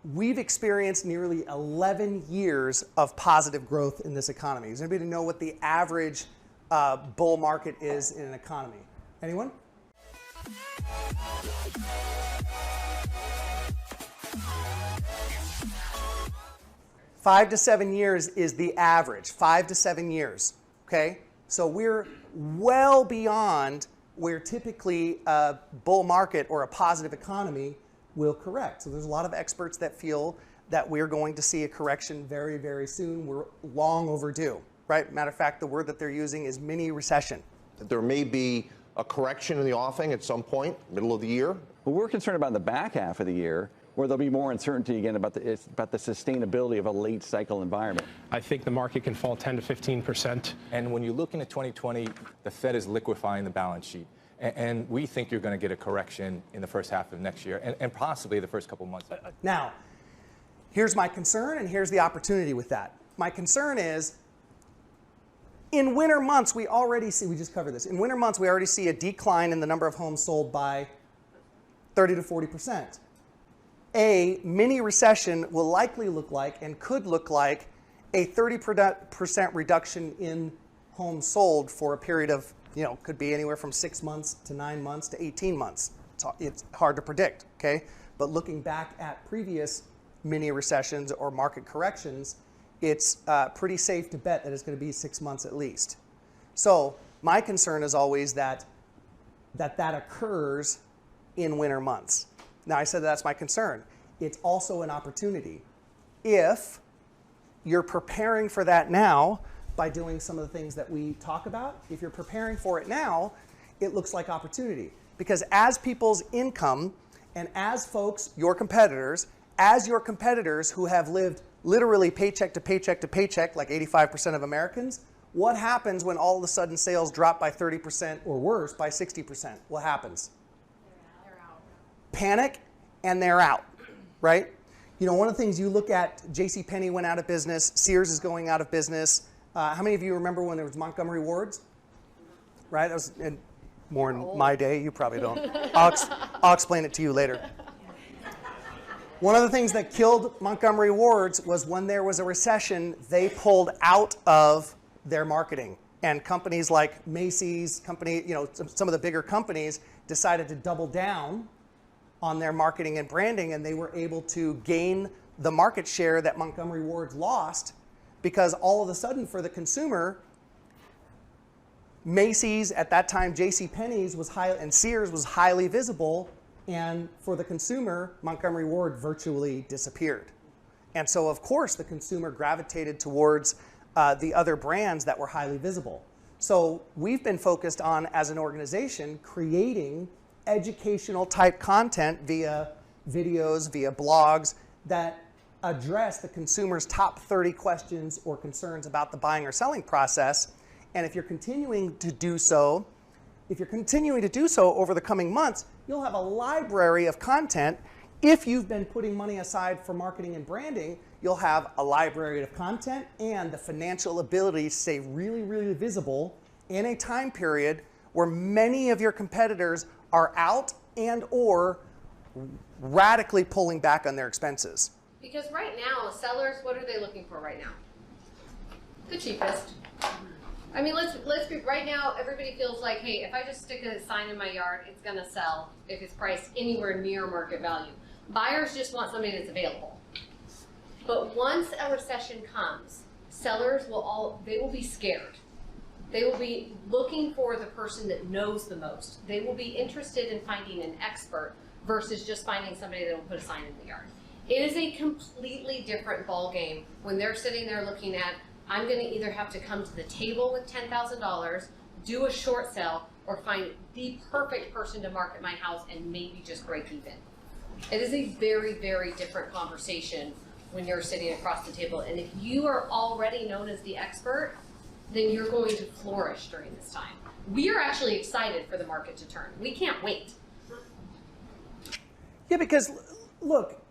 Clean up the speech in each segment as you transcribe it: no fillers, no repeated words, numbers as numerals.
we've experienced nearly 11 years of positive growth in this economy. Does anybody know what the average bull market is in an economy? Anyone? Five to 7 years is the average, 5 to 7 years, okay? So we're well beyond where typically a bull market or a positive economy will correct. So there's a lot of experts that feel that we're going to see a correction very, very soon. We're long overdue, right? Matter of fact, the word that they're using is mini-recession. There may be a correction in the offing at some point, middle of the year. But we're concerned about the back half of the year, where there'll be more uncertainty again about the sustainability of a late cycle environment. I think the market can fall 10 to 15%. And when you look into 2020, the Fed is liquefying the balance sheet. And we think you're going to get a correction in the first half of next year and possibly the first couple months. Now, here's my concern and here's the opportunity with that. My concern is in winter months, we already see, we just covered this, in winter months, we already see a decline in the number of homes sold by 30 to 40%. A mini recession will likely look like and could look like a 30% reduction in homes sold for a period of, could be anywhere from 6 months to 9 months to 18 months. It's hard to predict, okay? But looking back at previous mini recessions or market corrections, it's pretty safe to bet that it's going to be 6 months at least. So my concern is always that occurs in winter months. Now, I said that's my concern. It's also an opportunity. If you're preparing for that now by doing some of the things that we talk about, if you're preparing for it now, it looks like opportunity. Because as people's income and as folks, your competitors who have lived literally paycheck to paycheck to paycheck, like 85% of Americans, what happens when all of a sudden sales drop by 30% or worse, by 60%? What happens? They're out. Panic, and they're out, right? One of the things you look at, JCPenney went out of business, Sears is going out of business. How many of you remember when there was Montgomery Ward's? Right? That was more in my day. You probably don't. I'll explain it to you later. One of the things that killed Montgomery Ward's was when there was a recession, they pulled out of their marketing. And companies like Macy's, some of the bigger companies decided to double down on their marketing and branding, and they were able to gain the market share that Montgomery Ward's lost, because all of a sudden for the consumer, Macy's, at that time JCPenney's and Sears was highly visible, and for the consumer, Montgomery Ward virtually disappeared. And so of course the consumer gravitated towards the other brands that were highly visible. So we've been focused on, as an organization, creating educational type content via videos, via blogs that address the consumer's top 30 questions or concerns about the buying or selling process. And if you're continuing to do so over the coming months, you'll have a library of content. If you've been putting money aside for marketing and branding, you'll have a library of content and the financial ability to stay really, really visible in a time period where many of your competitors are out and or radically pulling back on their expenses. Because right now, sellers, what are they looking for right now? The cheapest. I mean, let's be, right now, everybody feels like, hey, if I just stick a sign in my yard, it's going to sell if it's priced anywhere near market value. Buyers just want something that's available. But once a recession comes, sellers will be scared. They will be looking for the person that knows the most. They will be interested in finding an expert versus just finding somebody that will put a sign in the yard. It is a completely different ball game when they're sitting there looking at, I'm going to either have to come to the table with $10,000, do a short sale, or find the perfect person to market my house and maybe just break even. It is a very, very different conversation when you're sitting across the table. And if you are already known as the expert, then you're going to flourish during this time. We are actually excited for the market to turn. We can't wait. Yeah, because look,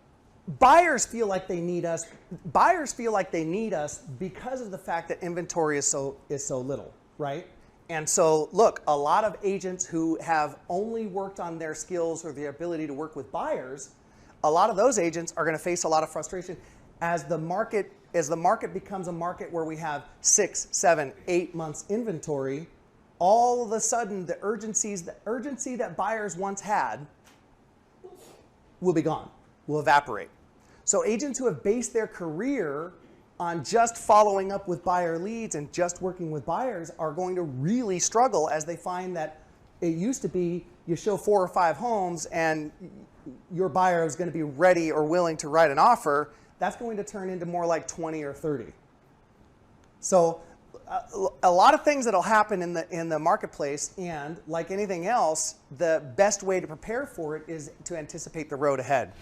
buyers feel like they need us. Buyers feel like they need us because of the fact that inventory is so little, right? And so, look, a lot of agents who have only worked on their skills or their ability to work with buyers a lot of those agents are going to face a lot of frustration as the market becomes a market where we have 6, 7, 8 months inventory. All of a sudden, the urgency that buyers once had will be gone, will evaporate. So agents who have based their career on just following up with buyer leads and just working with buyers are going to really struggle as they find that it used to be you show 4 or 5 homes and your buyer is going to be ready or willing to write an offer. That's going to turn into more like 20 or 30. So a lot of things that'll happen in the marketplace, and like anything else, the best way to prepare for it is to anticipate the road ahead.